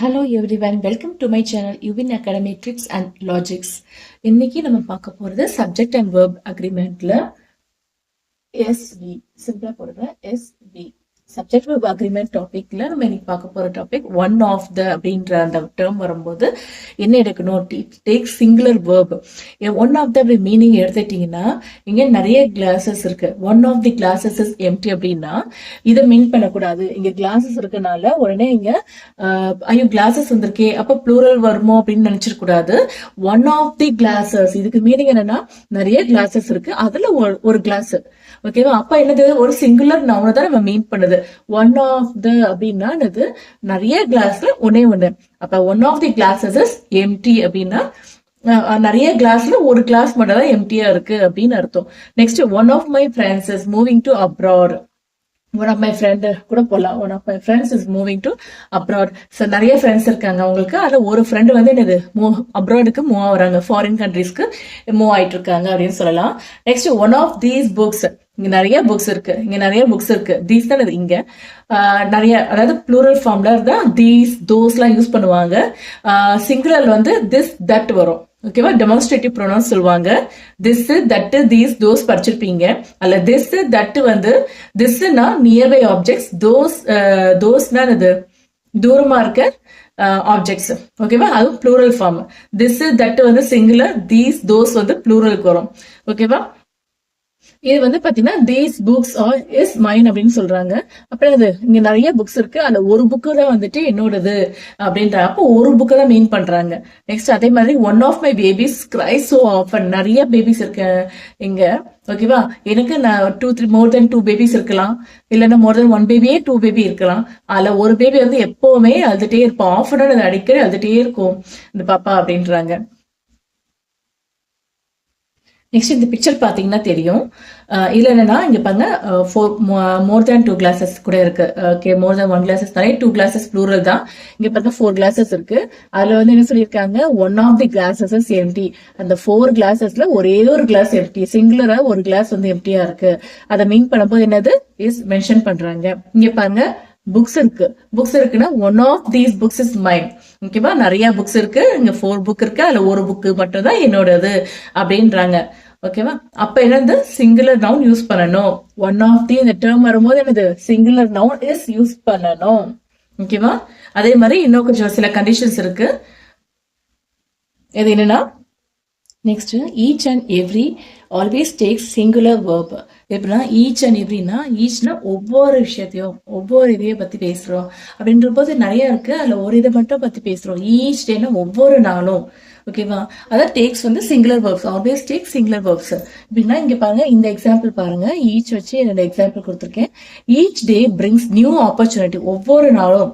Hello everyone, welcome to my channel யுவின் academy tricks and logics. இன்னைக்கு நம்ம பார்க்க போகிறது சப்ஜெக்ட் அண்ட் வேர்ப் அக்ரிமெண்ட்ல எஸ்வி சிம்பிளா போடுற எஸ்வி சப்ஜெக்ட் வேர்ப் அக்ரிமெண்ட் டாபிக்ல நம்ம இன்னைக்கு பார்க்க போற டாபிக் ஒன் ஆஃப் த அப்படின்ற அந்த டேர்ம் வரும்போது என்ன எடுக்கணும், take singular verb. One of the meaning எடுத்துட்டீங்கன்னா இங்க நிறைய கிளாஸஸ் இருக்கு. One of the classes is empty அப்படின்னா இதை மீன் பண்ணக்கூடாது. இங்க கிளாஸஸ் இருக்கனால உடனே இங்க ஐயோ கிளாஸஸ் வந்திருக்கே அப்ப ப்ளூரல் வருமோ அப்படின்னு நினைச்சிடக்கூடாது. ஒன் ஆஃப் தி கிளாஸஸ் இதுக்கு மீனிங் என்னன்னா நிறைய கிளாஸஸ் இருக்கு, அதுல ஒரு கிளாஸ். ஓகேவா? அப்ப என்னது, ஒரு சிங்குலர் நவுனை தான் நம்ம மீன் பண்ணுது. ஒன் ஆஃப் த அப்படின்னா என்னது, நிறைய கிளாஸ்ல ஒன்னே ஒண்ணு. அப்ப one of the classes is empty அப்படின்னா நிறைய கிளாஸ்ல ஒரு கிளாஸ் மட்டும் தான் எம்டியா இருக்கு அப்படின்னு அர்த்தம். Next, one of my friends is moving to abroad. One of my friend கூட போகலாம். One of my friends is moving to abroad. So நிறைய ஃப்ரெண்ட்ஸ் இருக்காங்க அவங்களுக்கு. அதில் ஒரு ஃப்ரெண்டு வந்து என்னது அப்ராடுக்கு மூவ் ஆகுறாங்க, ஃபாரின் கண்ட்ரீஸ்க்கு மூவ் ஆயிட்டு இருக்காங்க அப்படின்னு சொல்லலாம். Next, one of these books. இங்க நிறைய புக்ஸ் இருக்கு, இங்க நிறைய புக்ஸ் இருக்கு. தீஸ் தான் இங்க நிறைய, அதாவது ப்ளூரல் ஃபார்ம்ல இருந்தா தீஸ் தோஸ்லாம் யூஸ் பண்ணுவாங்க. சிங்குலர் வந்து திஸ் தட் வரும். ஓகேவா? டெமான்ஸ்ட்ரேட்டிவ் ப்ரொனவுன்ஸ் சொல்லுவாங்க. திஸ் தட் தீஸ் தோஸ் படிச்சிருப்பீங்க. அல்ல திஸ் தட் வந்து திஸ்னா நியர்பை ஆப்ஜெக்ட்ஸ், தோஸ்னா இது தூரமா இருக்க ஆப்ஜெக்ட்ஸ். ஓகேவா? அதுவும் ப்ளூரல் ஃபார்ம். திஸ் தட் வந்து சிங்குலர், தீஸ் தோஸ் வந்து ப்ளூரலுக்கு வரும். ஓகேவா? இது வந்து பாத்தீங்கன்னா these books are is mine அப்படின்னு சொல்றாங்க. அப்புறம் அது இங்க நிறைய புக்ஸ் இருக்கு, அதுல ஒரு புக்கு தான் வந்துட்டு என்னோடது அப்படின்ற. அப்போ ஒரு புக்கை தான் மீன் பண்றாங்க. நெக்ஸ்ட், அதே மாதிரி one of my babies cry so often. நிறைய பேபிஸ் இருக்கு இங்க. ஓகேவா? எனக்கு நான் 2-3 மோர் தென் 2 பேபிஸ் இருக்கலாம், இல்லைன்னா மோர் தென் 1 பேபியே 2 பேபி இருக்கலாம். அதுல ஒரு பேபி வந்து எப்பவுமே அழுதுட்டே இருப்போம், ஆஃபன் அது அடிக்கடி அழுதுட்டே இருக்கும் இந்த பாப்பா அப்படின்றாங்க. நெக்ஸ்ட், இந்த பிக்சர் பாத்தீங்கன்னா தெரியும். இதுல என்னன்னா இங்க பாருங்க, மோர் தேன் 2 கிளாஸஸ் கூட இருக்கு. ஓகே, மோர் தேன் 1 கிளாஸஸ் தானே, 2 கிளாஸஸ் ப்ளூரல் தான். இங்க பாருங்க 4 கிளாஸஸ் இருக்கு. அதுல வந்து என்ன சொல்லியிருக்காங்க, one of the classes is empty. அந்த 4 கிளாஸஸ்ல ஒரே ஒரு கிளாஸ் எம்டி, சிங்குலரா ஒரு கிளாஸ் வந்து எம்டியா இருக்கு. அதை மீன் பண்ணும்போது என்னது இஸ் மென்ஷன் பண்றாங்க. இங்க பாருங்க புக்ஸ் இருக்கு. புக்ஸ் இருக்குன்னா one of these books is mine. ஓகேவா? நிறைய புக்ஸ் இருக்கு, இங்க 4 புக் இருக்கு, அதுல ஒரு புக்கு மட்டும் தான் என்னோடது அப்படின்றாங்க. ஓகேவா? அப்ப என்னது சிங்குலர் நவுன் யூஸ் பண்ணணும். ஒன் ஆஃப் தி இந்த டேர்ம் வரும்போது என்னது சிங்குலர் நவுன் இஸ் யூஸ் பண்ணணும். ஓகேவா? அதே மாதிரி இன்னும் கொஞ்சம் சில கண்டிஷன்ஸ் இருக்கு. இது என்னன்னா, next, each and every always tax singular verb. எப்படின்னா ஈச் அண்ட் எவ்ரினா, ஈச்னா ஒவ்வொரு விஷயத்தையும் ஒவ்வொரு இதையும் பத்தி பேசுறோம் அப்படின்ற போது நிறைய இருக்கு, அதுல ஒரு இதை மட்டும் பத்தி பேசுறோம். ஈச் டேனா ஒவ்வொரு நாளும். ஓகேவா? அதான் டேக்ஸ் வந்து singular verbs, always take singular verbs. அப்படின்னா இங்க பாருங்க, இந்த எக்ஸாம்பிள் பாருங்க, ஈச் வச்சு என்னோட எக்ஸாம்பிள் கொடுத்துருக்கேன். ஈச் டே பிரிங்ஸ் நியூ ஆப்பர்ச்சுனிட்டி. ஒவ்வொரு நாளும்,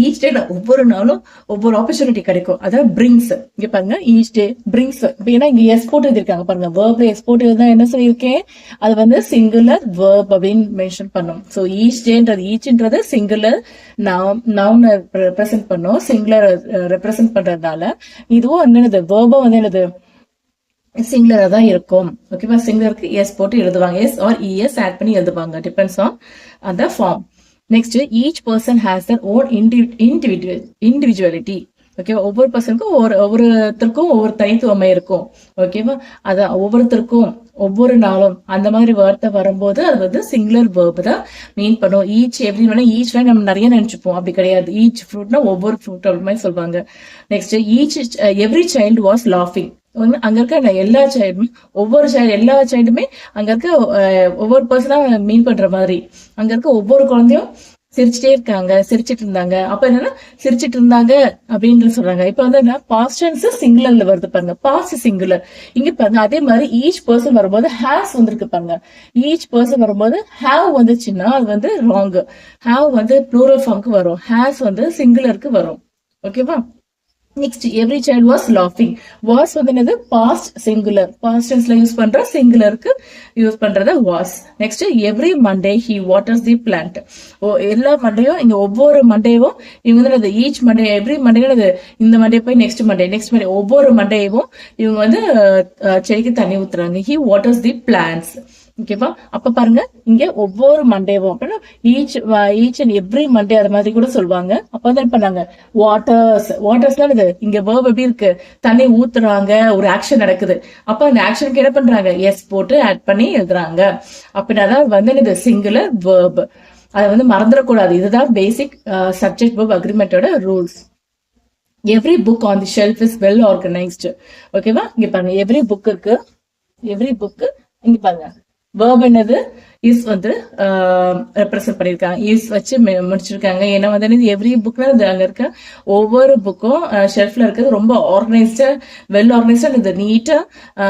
ஈச் டே ஒவ்வொரு நாளும் ஒவ்வொரு ஆப்பர்ச்சுனிட்டி கிடைக்கும். அதாவது பிரிங்ஸ். இங்க பாருங்க, ஈச் டே பிரிங்ஸ். ஏன்னா இங்க எஸ் போட்டு எழுதிருக்காங்க பாருங்க, வேர்ப்ல எஸ் போட்டு எழுதா என்ன சொல்லியிருக்கேன், அது வந்து சிங்குலர் வேர்ப் அப்படின்னு மென்ஷன் பண்ணும். ஸோ ஈச் டேன்றது, ஈச்ன்றது சிங்குலர் நவுன் ரெப்ரசென்ட் பண்ணும், சிங்குலர் ரெப்ரசென்ட் பண்றதுனால இதுவும் என்னது வேர்பம் வந்து என்னது சிங்குலரா தான் இருக்கும். ஓகேவா? சிங்குலருக்கு எஸ் போட்டு எழுதுவாங்க, எஸ் ஆர் இஎஸ் ஆட் பண்ணி எழுதுவாங்க, டிபெண்ட்ஸ் ஆன் அந்த form. Next, each person has their own individuality. ஓகேவா? ஒவ்வொரு பர்சனுக்கும் ஒவ்வொருத்தருக்கும் ஒவ்வொரு தனித்துவமை இருக்கும். ஓகேவா? அதான் ஒவ்வொருத்தருக்கும் ஒவ்வொரு நாளும் அந்த மாதிரி வார்த்தை வரும்போது அது வந்து சிங்குலர் வேர்ப் தான் மீன் பண்ணும். ஈச் எவ்ரி வேணா, ஈச் நம்ம நிறைய நினைச்சுப்போம், அப்படி கிடையாது. ஈச் ஃப்ரூட்னா ஒவ்வொரு ஃப்ரூட் அப்படி மாதிரி சொல்லுவாங்க. Next, each every child was லாஃபிங். அங்க இருக்க எல்லா சைல்டுமே, எல்லா சைல்டுமே அங்க இருக்க ஒவ்வொரு பர்சனா மீன் பண்ற மாதிரி, அங்க இருக்க ஒவ்வொரு குழந்தையும் சிரிச்சுட்டே இருக்காங்க, சிரிச்சிட்டு இருந்தாங்க. அப்ப என்னன்னா சிரிச்சிட்டு இருந்தாங்க அப்படின்னு சொல்றாங்க. இப்ப வந்து என்ன, பாஸ்ட் டென்ஸ் சிங்குலர்ல வருது பாருங்க, பாஸ்ட் சிங்குலர். இங்க பாருங்க, அதே மாதிரி ஈச் பர்சன் வரும்போது ஹேஸ் வந்திருக்கு பாருங்க. ஈச் பர்சன் வரும்போது ஹேவ் வந்துச்சுன்னா அது வந்து ராங். ஹேவ் வந்து ப்ளூரல் ஃபார்முக்கு வரும், ஹேஸ் வந்து சிங்குலருக்கு வரும். ஓகேவா? நெக்ஸ்ட், எவ்ரி சைல்ட் வாஸ் லாஃபிங். வாஸ் வந்து என்னது பாஸ்ட் சிங்குலர், பாஸ்ட் டென்ஸ்ல யூஸ் பண்ற சிங்குலருக்கு யூஸ் பண்றது was. Next, every Monday he waters the plant. எல்லா மண்டேயும், இங்க ஒவ்வொரு மண்டேவும் இவங்க வந்து ஈச் மண்டே, எவ்ரி மண்டே, இந்த மண்டே போய் நெக்ஸ்ட் மண்டே ஒவ்வொரு மண்டேவும் இவங்க வந்து செடிக்கு தண்ணி ஊத்துறாங்க. He waters the plants. ஓகேவா? அப்ப பாருங்க, இங்க ஒவ்வொரு மண்டேவும் அப்படின்னா ஈச் அண்ட் எவ்ரி மண்டே அது மாதிரி கூட சொல்லுவாங்க. அப்ப வந்து என்ன பண்ணாங்க, வாட்டர்ஸ்லாம் இது இங்க வேர்ப் எப்படி இருக்கு, தண்ணி ஊத்துறாங்க, ஒரு ஆக்ஷன் நடக்குது. அப்ப அந்த ஆக்ஷனுக்கு என்ன பண்றாங்க, எஸ் போட்டு ஆட் பண்ணி எழுதுறாங்க. அப்படின்னாதான் வந்து இது சிங்குலர் வேர்ப். அதை வந்து மறந்துடக்கூடாது. இதுதான் பேசிக் சப்ஜெக்ட் வேர்ப் அக்ரிமெண்டோட rules. Every book on the shelf is well organised. ஓகேவா? இங்க பாருங்க, எவ்ரி புக் இருக்கு. எவ்ரி புக் இங்க பாருங்க, வேர்ப் என்னது, இஸ் வந்து ரெப்ரசென்ட் பண்ணிருக்காங்க, இஸ் வச்சு முடிச்சிருக்காங்க. ஏன்னா வந்து எவ்ரி புக்ல அங்க இருக்க ஒவ்வொரு புக்கும் ஷெல்ஃப்ல இருக்கிறது ரொம்ப ஆர்கனைஸ்டா, வெல் ஆர்கனைஸ்டா இது நீட்டா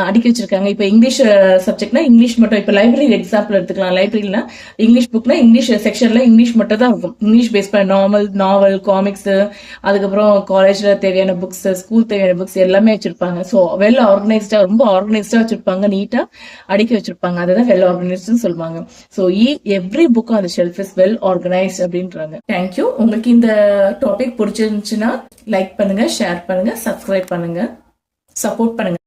அடுக்கி வச்சிருக்காங்க. இப்ப இங்கிலீஷ் சப்ஜெக்ட்னா இங்கிலீஷ் மட்டும், இப்ப லைப்ரரி எக்ஸாம்பிள் எடுத்துக்கலாம். லைப்ரரினா இங்கிலீஷ் புக்னா இங்கிலீஷ் செக்ஷன்ல இங்கிலீஷ் மட்டும் தான் இருக்கும். இங்கிலீஷ் பேஸ் பண்ண நாவல், காமிக்ஸ், அதுக்கப்புறம் காலேஜ்ல தேவையான புக்ஸ், ஸ்கூல் தேவையான புக்ஸ் எல்லாமே வச்சிருப்பாங்க. ஸோ வெல் ஆர்கனைஸ்டா, ரொம்ப ஆர்கனைஸ்டா வச்சிருப்பாங்க, நீட்டா அடுக்கி வச்சிருப்பாங்க. அதுதான் வெல் ஆர்கனைஸ்ட்னு சொல்லுவாங்க. So every book on the shelf is well organised அப்படின்றாங்க. தேங்க்யூ. உங்களுக்கு இந்த டாபிக் பிடிச்சிருந்துச்சுன்னா லைக் பண்ணுங்க, ஷேர் பண்ணுங்க, சப்ஸ்கிரைப் பண்ணுங்க, சப்போர்ட் பண்ணுங்க.